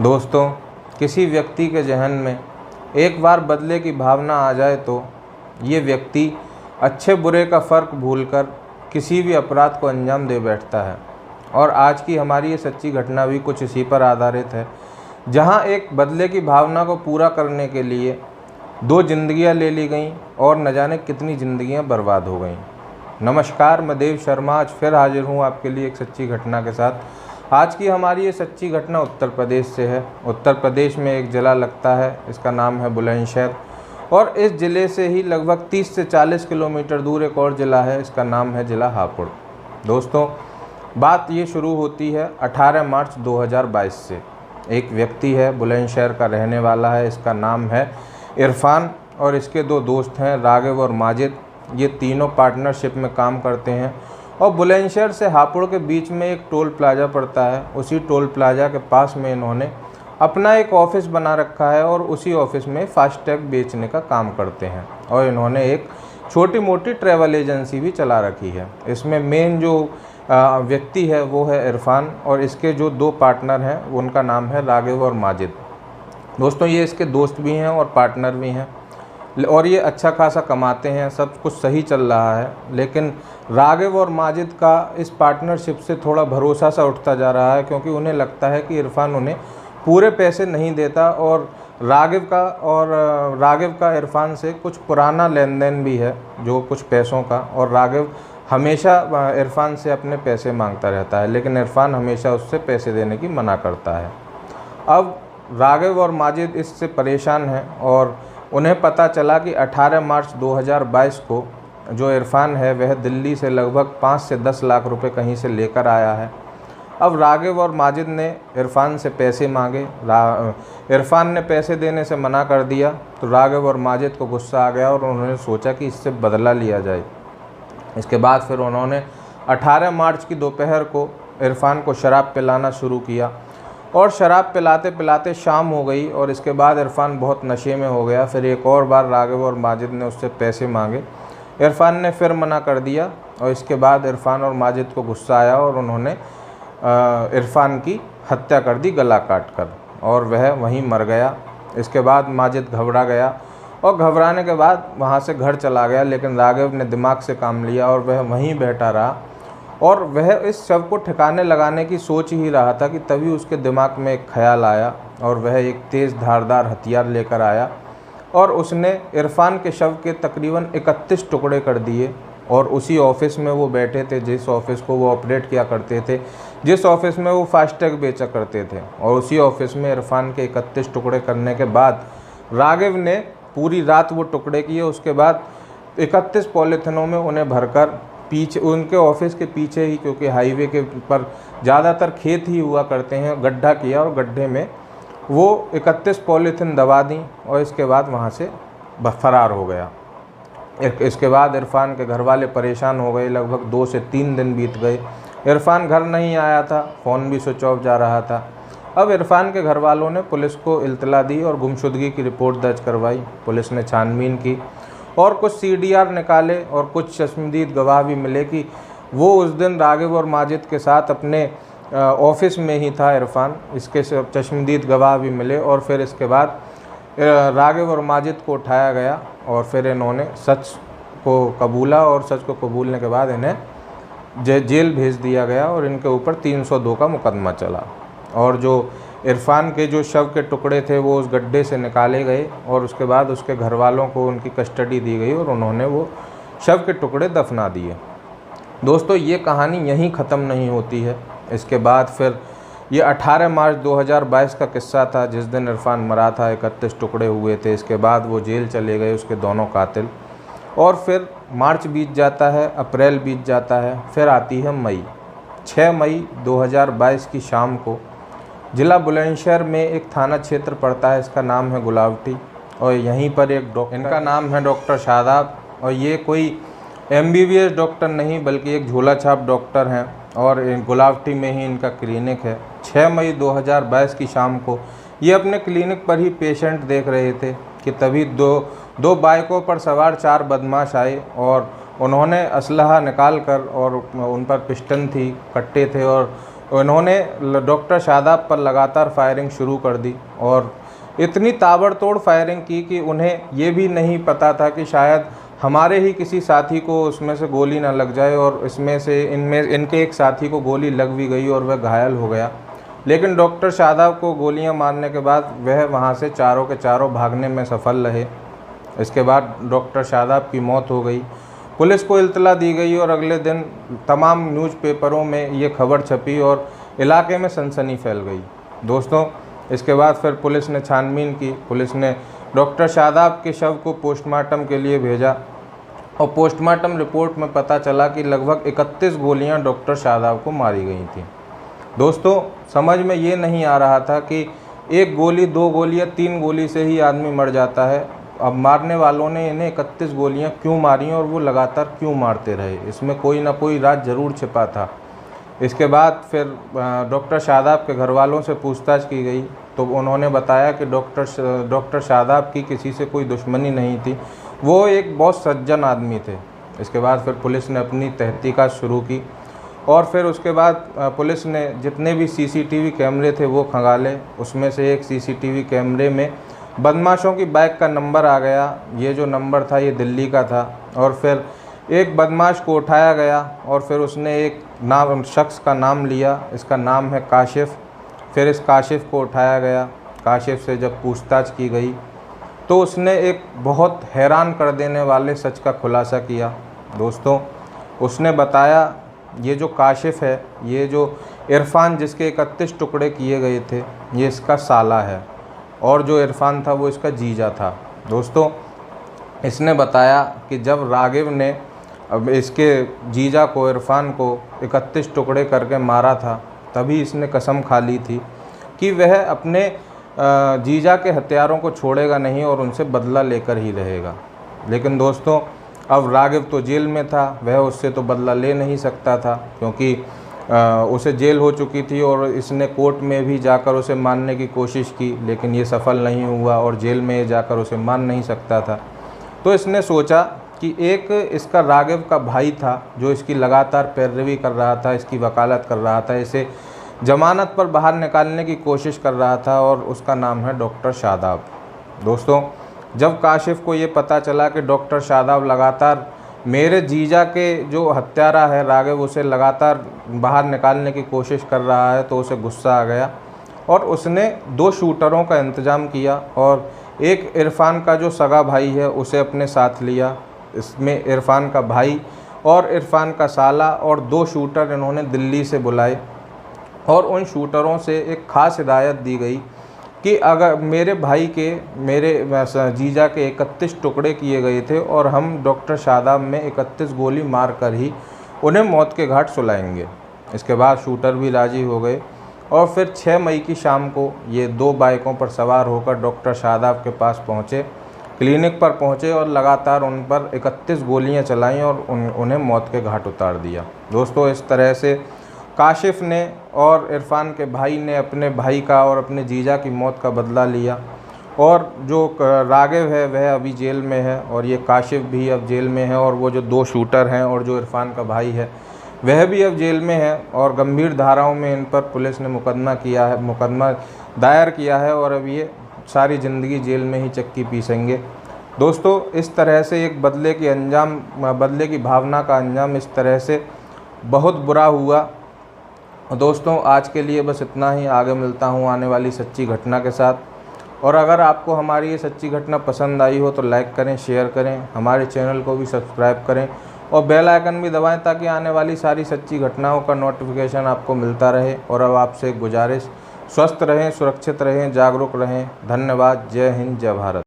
दोस्तों, किसी व्यक्ति के ज़हन में एक बार बदले की भावना आ जाए तो ये व्यक्ति अच्छे बुरे का फ़र्क भूलकर किसी भी अपराध को अंजाम दे बैठता है। और आज की हमारी ये सच्ची घटना भी कुछ इसी पर आधारित है, जहां एक बदले की भावना को पूरा करने के लिए 2 जिंदगियां ले ली गईं और न जाने कितनी ज़िंदगियां बर्बाद हो गईं। नमस्कार, मैं देव शर्मा आज फिर हाजिर हूं आपके लिए एक सच्ची घटना के साथ। आज की हमारी ये सच्ची घटना उत्तर प्रदेश से है। उत्तर प्रदेश में एक ज़िला लगता है, इसका नाम है बुलंदशहर, और इस ज़िले से ही लगभग 30 से 40 किलोमीटर दूर एक और ज़िला है, इसका नाम है ज़िला हापुड़। दोस्तों, बात ये शुरू होती है 18 मार्च 2022 से। एक व्यक्ति है, बुलंदशहर का रहने वाला है, इसका नाम है इरफान, और इसके 2 दोस्त हैं रागिब और माजिद। ये तीनों पार्टनरशिप में काम करते हैं और बुलंदशहर से हापुड़ के बीच में एक टोल प्लाज़ा पड़ता है। उसी टोल प्लाज़ा के पास में इन्होंने अपना एक ऑफ़िस बना रखा है और उसी ऑफ़िस में फास्टैग बेचने का काम करते हैं। और इन्होंने एक छोटी मोटी ट्रैवल एजेंसी भी चला रखी है। इसमें मेन जो व्यक्ति है वो है इरफान, और इसके जो 2 पार्टनर हैं उनका नाम है रागिब और माजिद। दोस्तों, ये इसके दोस्त भी हैं और पार्टनर भी हैं, और ये अच्छा खासा कमाते हैं, सब कुछ सही चल रहा है। लेकिन रागिब और माजिद का इस पार्टनरशिप से थोड़ा भरोसा सा उठता जा रहा है, क्योंकि उन्हें लगता है कि इरफान उन्हें पूरे पैसे नहीं देता, और रागिब का इरफान से कुछ पुराना लेन देन भी है, जो कुछ पैसों का। और रागिब हमेशा इरफान से अपने पैसे मांगता रहता है, लेकिन इरफान हमेशा उससे पैसे देने की मना करता है। अब रागिब और माजिद इससे परेशान हैं और उन्हें पता चला कि 18 मार्च 2022 को जो इरफान है वह दिल्ली से लगभग 5 से 10 लाख रुपए कहीं से लेकर आया है। अब रागिब और माजिद ने इरफान से पैसे मांगे। इरफान ने पैसे देने से मना कर दिया, तो रागिब और माजिद को गुस्सा आ गया और उन्होंने सोचा कि इससे बदला लिया जाए। इसके बाद फिर उन्होंने 18 मार्च की दोपहर को इरफान को शराब पिलाना शुरू किया, और शराब पिलाते पिलाते शाम हो गई और इसके बाद इरफान बहुत नशे में हो गया। फिर एक और बार रागिब और माजिद ने उससे पैसे मांगे। इरफान ने फिर मना कर दिया, और इसके बाद इरफान और माजिद को गुस्सा आया और उन्होंने इरफान की हत्या कर दी गला काट कर, और वह वहीं मर गया। इसके बाद माजिद घबरा गया और घबराने के बाद वहाँ से घर चला गया, लेकिन रागिब ने दिमाग से काम लिया और वह वहीं बैठा रहा। और वह इस शव को ठिकाने लगाने की सोच ही रहा था कि तभी उसके दिमाग में एक ख्याल आया, और वह एक तेज़ धारदार हथियार लेकर आया और उसने इरफान के शव के तकरीबन 31 टुकड़े कर दिए। और उसी ऑफ़िस में वो बैठे थे, जिस ऑफ़िस को वो ऑपरेट किया करते थे, जिस ऑफ़िस में वो फास्टैग बेचा करते थे, और उसी ऑफ़िस में इरफान के 31 टुकड़े करने के बाद रागिब ने पूरी रात वो टुकड़े किए। उसके बाद 31 पॉलीथिनों में उन्हें भरकर पीछे उनके ऑफिस के पीछे ही, क्योंकि हाईवे के पर ज़्यादातर खेत ही हुआ करते हैं, गड्ढा किया और गड्ढे में वो 31 पॉलीथिन दबा दी और इसके बाद वहाँ से फरार हो गया। इसके बाद इरफान के घर वाले परेशान हो गए। लगभग 2 से 3 दिन बीत गए, इरफान घर नहीं आया था, फ़ोन भी स्विच ऑफ जा रहा था। अब इरफान के घर वालों ने पुलिस को इल्तला दी और गुमशुदगी की रिपोर्ट दर्ज करवाई। पुलिस ने छानबीन की और कुछ CDR निकाले और कुछ चश्मदीद गवाह भी मिले कि वो उस दिन रागिब और माजिद के साथ अपने ऑफिस में ही था इरफान। इसके चश्मदीद गवाह भी मिले, और फिर इसके बाद रागिब और माजिद को उठाया गया और फिर इन्होंने सच को कबूला, और सच को कबूलने के बाद इन्हें जेल भेज दिया गया और इनके ऊपर 302 का मुकदमा चला। और जो इरफान के जो शव के टुकड़े थे वो उस गड्ढे से निकाले गए, और उसके बाद उसके घर वालों को उनकी कस्टडी दी गई और उन्होंने वो शव के टुकड़े दफना दिए। दोस्तों, ये कहानी यहीं ख़त्म नहीं होती है। इसके बाद फिर ये 18 मार्च 2022 का किस्सा था, जिस दिन इरफान मरा था, 31 टुकड़े हुए थे। इसके बाद वो जेल चले गए, उसके दोनों कातिल। और फिर मार्च बीत जाता है, अप्रैल बीत जाता है, फिर आती है मई। 6 मई 2022 की शाम को ज़िला बुलंदशहर में एक थाना क्षेत्र पड़ता है, इसका नाम है गुलावटी, और यहीं पर एक डॉक्टर, इनका नाम है डॉक्टर शादाब, और ये कोई MBBS डॉक्टर नहीं बल्कि एक झोला छाप डॉक्टर हैं, और गुलावटी में ही इनका क्लिनिक है। 6 मई 2022 की शाम को ये अपने क्लिनिक पर ही पेशेंट देख रहे थे कि तभी दो बाइकों पर सवार 4 बदमाश आए, और उन्होंने असलहा निकाल कर, और उन पर पिस्टन थी, कट्टे थे, और उन्होंने डॉक्टर शादाब पर लगातार फायरिंग शुरू कर दी और इतनी ताबड़तोड़ फायरिंग की कि उन्हें ये भी नहीं पता था कि शायद हमारे ही किसी साथी को उसमें से गोली ना लग जाए, और इसमें से इनके एक साथी को गोली लग भी गई और वह घायल हो गया। लेकिन डॉक्टर शादाब को गोलियां मारने के बाद वह वहां से चारों के चारों भागने में सफल रहे। इसके बाद डॉक्टर शादाब की मौत हो गई। पुलिस को इल्तला दी गई और अगले दिन तमाम न्यूज़पेपरों में ये खबर छपी और इलाके में सनसनी फैल गई। दोस्तों, इसके बाद फिर पुलिस ने छानबीन की। पुलिस ने डॉक्टर शादाब के शव को पोस्टमार्टम के लिए भेजा और पोस्टमार्टम रिपोर्ट में पता चला कि लगभग 31 गोलियां डॉक्टर शादाब को मारी गई थीं। दोस्तों, समझ में ये नहीं आ रहा था कि एक गोली, 2 गोली या 3 गोली से ही आदमी मर जाता है। अब मारने वालों ने इन्हें 31 गोलियां क्यों मारी और वो लगातार क्यों मारते रहे, इसमें कोई ना कोई राज ज़रूर छिपा था। इसके बाद फिर डॉक्टर शादाब के घर वालों से पूछताछ की गई तो उन्होंने बताया कि डॉक्टर शादाब की किसी से कोई दुश्मनी नहीं थी, वो एक बहुत सज्जन आदमी थे। इसके बाद फिर पुलिस ने अपनी तहकीकात शुरू की और फिर उसके बाद पुलिस ने जितने भी सीसीटीवी कैमरे थे वो खंगाले। उसमें से एक सीसीटीवी कैमरे में बदमाशों की बाइक का नंबर आ गया। ये जो नंबर था ये दिल्ली का था और फिर एक बदमाश को उठाया गया और फिर उसने एक शख्स का नाम लिया, इसका नाम है काशिफ। फिर इस काशिफ को उठाया गया। काशिफ से जब पूछताछ की गई तो उसने एक बहुत हैरान कर देने वाले सच का खुलासा किया। दोस्तों, उसने बताया ये जो काशिफ है, ये जो इरफान जिसके 31 टुकड़े किए गए थे, ये इसका साला है और जो इरफान था वो इसका जीजा था। दोस्तों, इसने बताया कि जब रागिब ने अब इसके जीजा को, इरफान को 31 टुकड़े करके मारा था, तभी इसने कसम खा ली थी कि वह अपने जीजा के हत्यारों को छोड़ेगा नहीं और उनसे बदला लेकर ही रहेगा। लेकिन दोस्तों, अब रागिब तो जेल में था, वह उससे तो बदला ले नहीं सकता था क्योंकि उसे जेल हो चुकी थी और इसने कोर्ट में भी जाकर उसे मारने की कोशिश की, लेकिन ये सफल नहीं हुआ और जेल में जाकर उसे मार नहीं सकता था। तो इसने सोचा कि एक इसका रागिब का भाई था जो इसकी लगातार पैरवी कर रहा था, इसकी वकालत कर रहा था, इसे जमानत पर बाहर निकालने की कोशिश कर रहा था और उसका नाम है डॉक्टर शादाब। दोस्तों, जब काशिफ को ये पता चला कि डॉक्टर शादाब लगातार मेरे जीजा के जो हत्यारा है रागिब, उसे लगातार बाहर निकालने की कोशिश कर रहा है, तो उसे गुस्सा आ गया और उसने 2 शूटरों का इंतज़ाम किया और एक इरफान का जो सगा भाई है उसे अपने साथ लिया। इसमें इरफान का भाई और इरफान का साला और 2 शूटर इन्होंने दिल्ली से बुलाए और उन शूटरों से एक ख़ास हिदायत दी गई कि अगर मेरे भाई के, मेरे जीजा के 31 टुकड़े किए गए थे और हम डॉक्टर शादाब में 31 गोली मार कर ही उन्हें मौत के घाट सुलाएंगे। इसके बाद शूटर भी राज़ी हो गए और फिर 6 मई की शाम को ये 2 बाइकों पर सवार होकर डॉक्टर शादाब के पास पहुँचे, क्लिनिक पर पहुँचे और लगातार उन पर 31 गोलियाँ चलाईं और उन्हें मौत के घाट उतार दिया। दोस्तों, इस तरह से काशिफ ने और इरफान के भाई ने अपने भाई का और अपने जीजा की मौत का बदला लिया और जो रागिब है वह अभी जेल में है और ये काशिफ भी अब जेल में है और वो जो 2 शूटर हैं और जो इरफान का भाई है वह भी अब जेल में है और गंभीर धाराओं में इन पर पुलिस ने मुकदमा दायर किया है और अब ये सारी ज़िंदगी जेल में ही चक्की पीसेंगे। दोस्तों, इस तरह से एक बदले की भावना का अंजाम इस तरह से बहुत बुरा हुआ। दोस्तों, आज के लिए बस इतना ही। आगे मिलता हूँ आने वाली सच्ची घटना के साथ। और अगर आपको हमारी ये सच्ची घटना पसंद आई हो तो लाइक करें, शेयर करें, हमारे चैनल को भी सब्सक्राइब करें और बेल आइकन भी दबाएं ताकि आने वाली सारी सच्ची घटनाओं का नोटिफिकेशन आपको मिलता रहे। और अब आपसे एक गुजारिश, स्वस्थ रहें, सुरक्षित रहें, जागरूक रहें। धन्यवाद। जय हिंद, जय भारत।